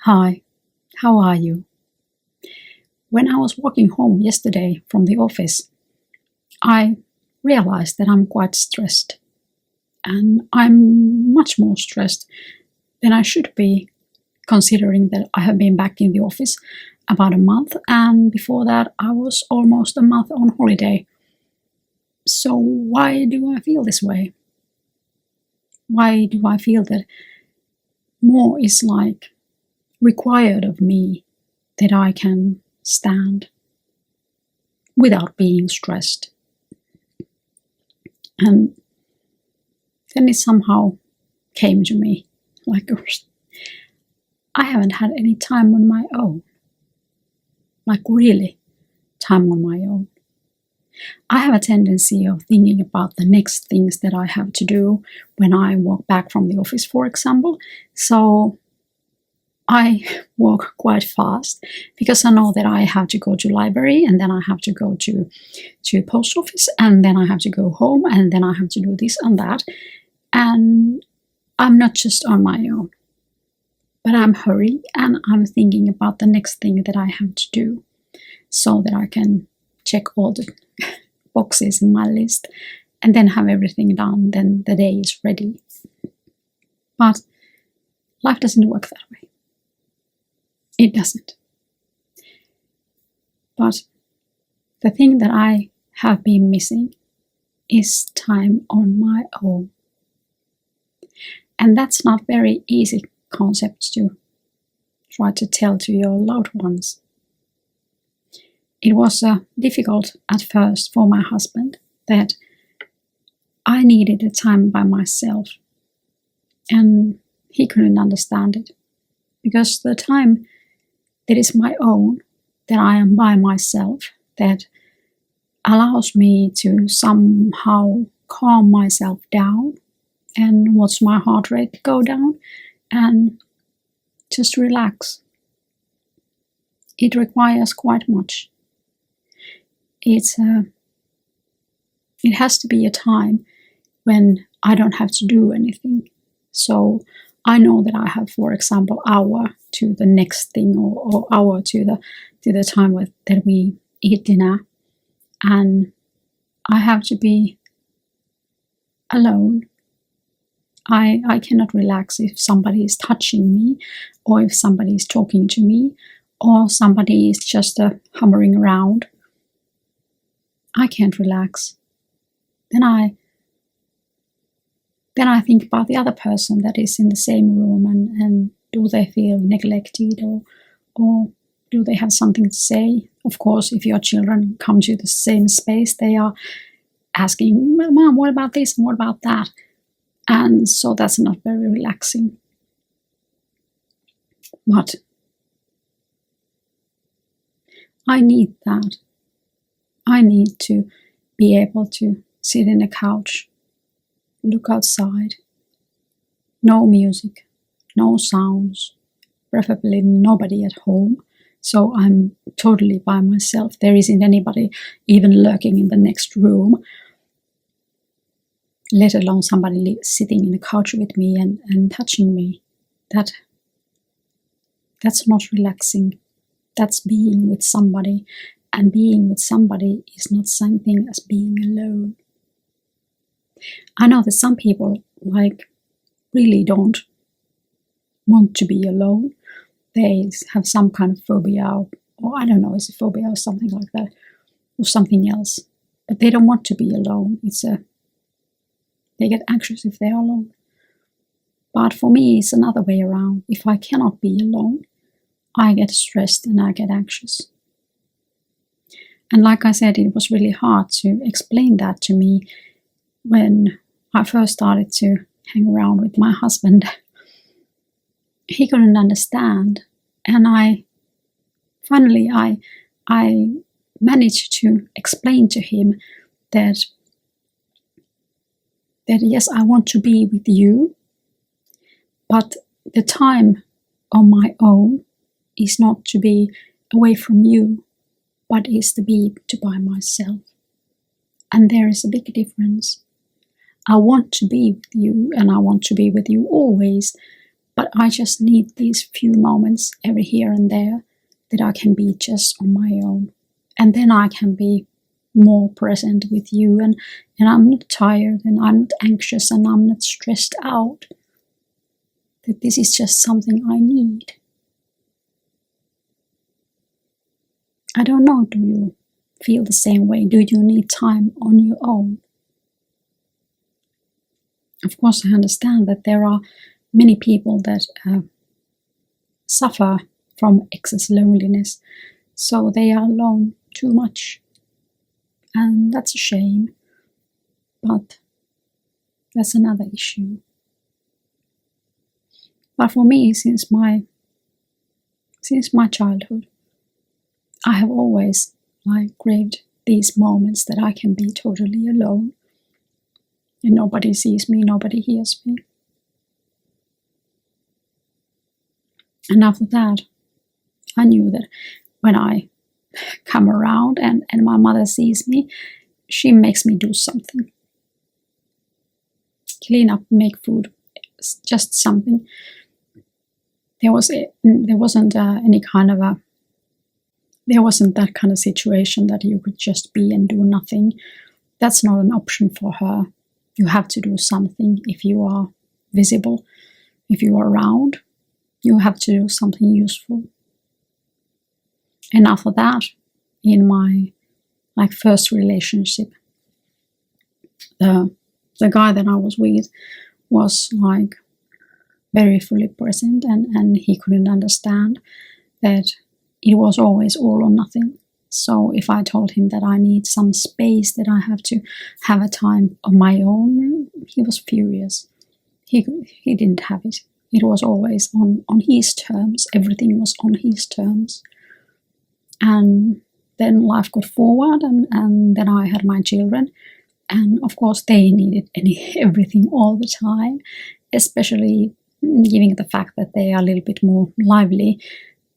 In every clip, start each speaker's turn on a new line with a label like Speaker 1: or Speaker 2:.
Speaker 1: Hi, how are you? When I was walking home yesterday from the office, I realized that I'm quite stressed. And I'm much more stressed than I should be, considering that I have been back in the office about a month, and before that, I was almost a month on holiday. So, why do I feel this way? Why do I feel that more is required of me that I can stand without being stressed? And then it somehow came to me like I haven't had any time on my own, like really time on my own. I have a tendency of thinking about the next things that I have to do when I walk back from the office, for example. So I walk quite fast because I know that I have to go to library, and then I have to go to post office, and then I have to go home, and then I have to do this and that. And I'm not just on my own, but I'm hurried and I'm thinking about the next thing that I have to do so that I can check all the boxes in my list and then have everything done. Then the day is ready. But life doesn't work that way. It doesn't. But the thing that I have been missing is time on my own. And that's not very easy concept to try to tell to your loved ones. It was difficult at first for my husband that I needed a time by myself, and he couldn't understand it, because the time that is my own, that I am by myself, that allows me to somehow calm myself down and watch my heart rate go down and just relax. It requires quite much. It has to be a time when I don't have to do anything. So I know that I have, for example, hour to the next thing, or hour to the time that we eat dinner, and I have to be alone. I cannot relax if somebody is touching me, or if somebody is talking to me, or somebody is just hovering around. I can't relax. Then I think about the other person that is in the same room, and do they feel neglected, or do they have something to say? Of course, if your children come to the same space, they are asking, Mom, what about this and what about that? And so that's not very relaxing. But I need that. I need to be able to sit in a couch, look outside, no music, no sounds, preferably nobody at home. So I'm totally by myself. There isn't anybody even lurking in the next room, let alone somebody sitting in a couch with me and touching me. That's not relaxing. That's being with somebody. And being with somebody is not something as being alone. I know that some people really don't want to be alone. They have some kind of phobia, or I don't know, is a phobia or something like that, or something else. But they don't want to be alone. They get anxious if they are alone. But for me, it's another way around. If I cannot be alone, I get stressed and I get anxious. And like I said, it was really hard to explain that to me when I first started to hang around with my husband. He couldn't understand, and I managed to explain to him that yes, I want to be with you, but the time on my own is not to be away from you, but is to be by myself. And there is a big difference. I want to be with you, and I want to be with you always, But I just need these few moments every here and there that I can be just on my own. And then I can be more present with you, and I'm not tired, and I'm not anxious, and I'm not stressed out. That this is just something I need. I don't know, do you feel the same way? Do you need time on your own? Of course, I understand that there are many people that suffer from excess loneliness, so they are alone too much. And that's a shame, but that's another issue. But for me, since my childhood, I have always craved these moments that I can be totally alone, and nobody sees me, nobody hears me. And after that, I knew that when I come around and my mother sees me, she makes me do something. Clean up, make food, just something. There wasn't that kind of situation that you could just be and do nothing. That's not an option for her. You have to do something if you are visible, if you are around. You have to do something useful. And after that, in my first relationship, the guy that I was with was very fully present, and he couldn't understand that it was always all or nothing. So if I told him that I need some space, that I have to have a time of my own, he was furious. He didn't have it. It was always on his terms. Everything was on his terms. And then life got forward, and then I had my children. And of course, they needed everything all the time, especially given the fact that they are a little bit more lively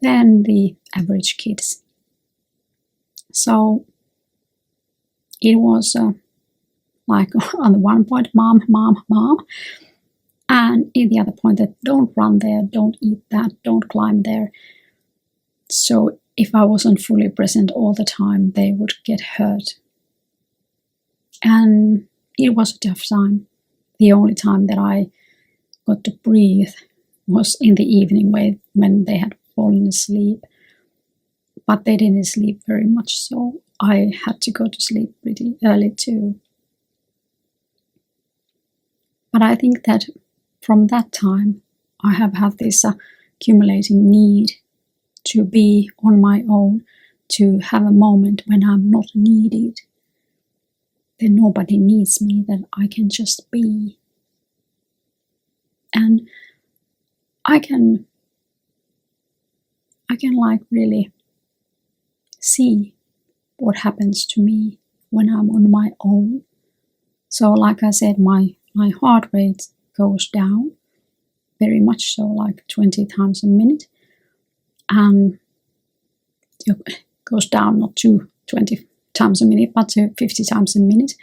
Speaker 1: than the average kids. So it was on the one point, mom, and in the other point that don't run there, don't eat that, don't climb there. So if I wasn't fully present all the time, they would get hurt. And it was a tough time. The only time that I got to breathe was in the evening when they had fallen asleep. But they didn't sleep very much, so I had to go to sleep pretty early too. But I think that from that time, I have had this accumulating need to be on my own, to have a moment when I'm not needed. That nobody needs me, that I can just be. And I can really see what happens to me when I'm on my own. So like I said, my heart rate goes down very much so, 20 times a minute. And it goes down not to 20 times a minute, but to 50 times a minute.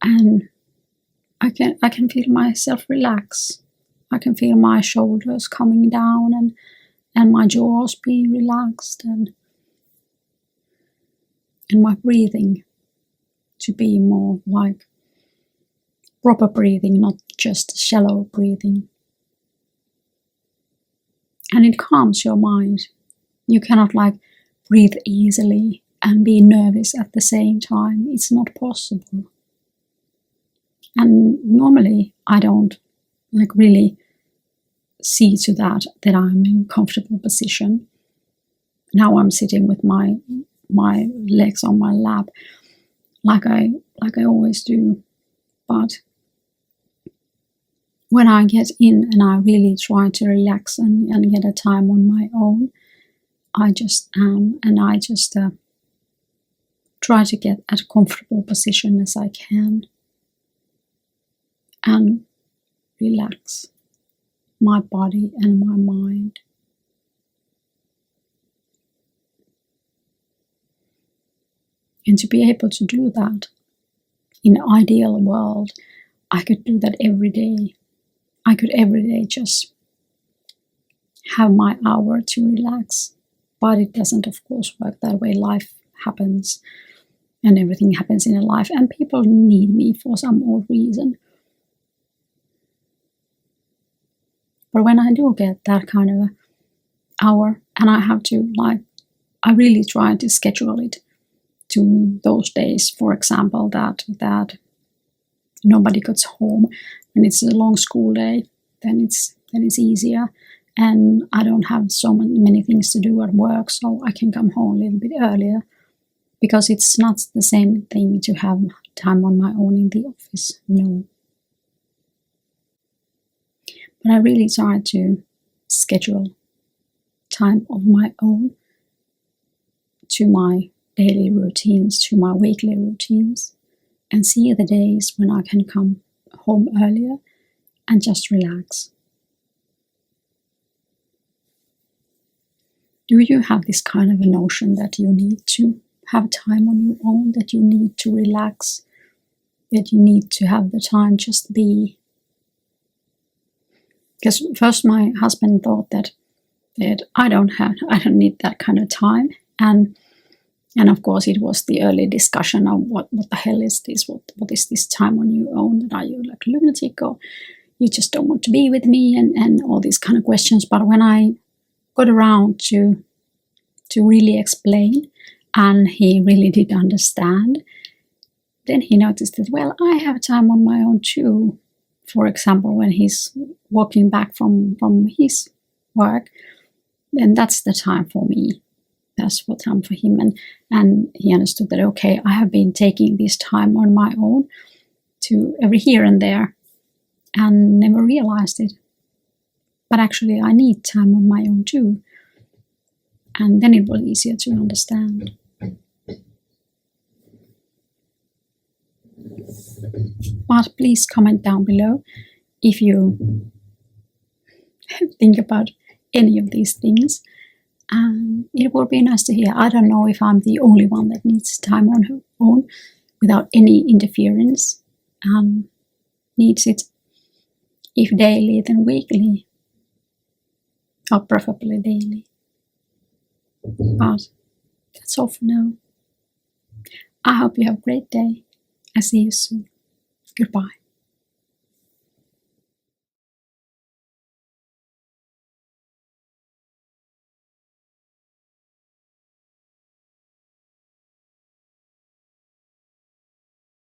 Speaker 1: And I can feel myself relax. I can feel my shoulders coming down and my jaws being relaxed, and my breathing to be more like proper breathing, not just shallow breathing. And it calms your mind. You cannot breathe easily and be nervous at the same time. It's not possible. And normally I don't really see to that I'm in comfortable position. Now I'm sitting with my legs on my lap like I always do. But when I get in and I really try to relax and get a time on my own, I just am, and I just try to get at a comfortable position as I can and relax my body and my mind. And to be able to do that in an ideal world, I could do that every day. I could every day just have my hour to relax. But it doesn't, of course, work that way. Life happens and everything happens in a life, and people need me for some odd reason. But when I do get that kind of an hour, and I have to, like, I really try to schedule it to those days, for example, that nobody gets home. When it's a long school day, then it's easier, and I don't have so many things to do at work, so I can come home a little bit earlier, because it's not the same thing to have time on my own in the office. No. But I really try to schedule time of my own to my daily routines, to my weekly routines, and see the days when I can come home earlier and just relax. Do you have this kind of a notion that you need to have time on your own, that you need to relax, that you need to have the time just be? Because first my husband thought that I don't need that kind of time, and of course it was the early discussion of what the hell is this? What is this time on your own? And are you like a lunatic, or you just don't want to be with me, and all these kind of questions. But when I got around to really explain, and he really did understand, then he noticed that, well, I have time on my own too. For example, when he's walking back from his work, then that's the time for me. That's what time for him. And he understood that, okay, I have been taking this time on my own to every here and there and never realized it. But actually I need time on my own too. And then it was easier to understand. But please comment down below if you think about any of these things. And it would be nice to hear. I don't know if I'm the only one that needs time on her own without any interference. Needs it, if daily, then weekly, or preferably daily. But that's all for now. I hope you have a great day. I'll see you soon. Goodbye.